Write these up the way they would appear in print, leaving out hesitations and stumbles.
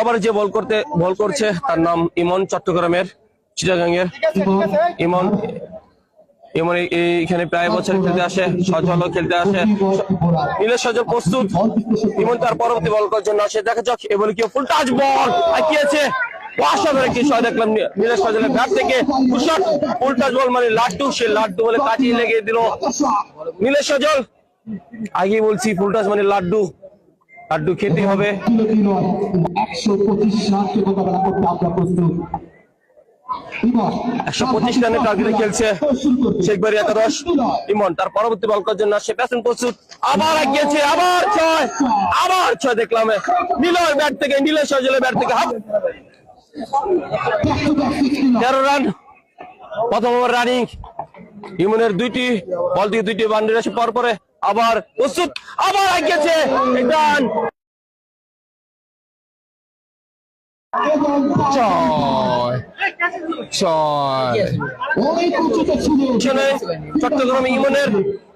আবার যে বল করছে তার নাম ইমন, চট্টগ্রামের চিটাগাঙ্গের ইমন। ইমন এখানে প্রায় বছর খেলতে আসে, সজল খেলতে আসে। নীলেশ সজল প্রস্তুত, ইমন তার পরবর্তী বল করার জন্য আসে। দেখা যাক এ বলে কি ফুল টাচ বল আঁকিয়েছে, অসাধারণ কি শট দেখলাম নীলেশ সজলের ব্যাট থেকে। ফুল টাচ বল মানে লাড্ডু, সে লাড্ডু বলে কাটিয়ে লেগে দিল নীলেশ সজল। আগে বলছি ফুল টাচ মানে লাড্ডু, লাড্ডু খেতে হবে। 125 রানের টার্গেটে খেলছে শেখবাড়ি একাদশ। ইমন তার পরবর্তী বল করার জন্য সে প্যাসেন প্রস্তুত, আবার আগিয়েছে, আবার ছয় দেখলাম নীলের ব্যাট থেকে, নীলেশ সজলের ব্যাট থেকে 13 রান প্রথম ওভার রানিং। ইমনের দুইটি বল থেকে দুইটি বাউন্ডারি আসে পরে আবার প্রস্তুত, আবার আগিয়েছে রান। চট্টগ্রামে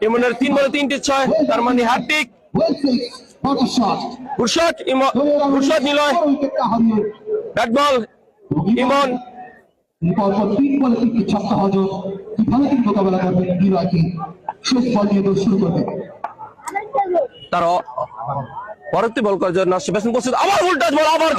ইমনের 3 বলে 3টি 6, তার মানে হ্যাটট্রিক। ফুরশাদ নিলয় ব্যাট বল, ইমন তার পরবর্তী বল করার জন্য প্রস্তুত, আবার ফুল টাচ বল, আবার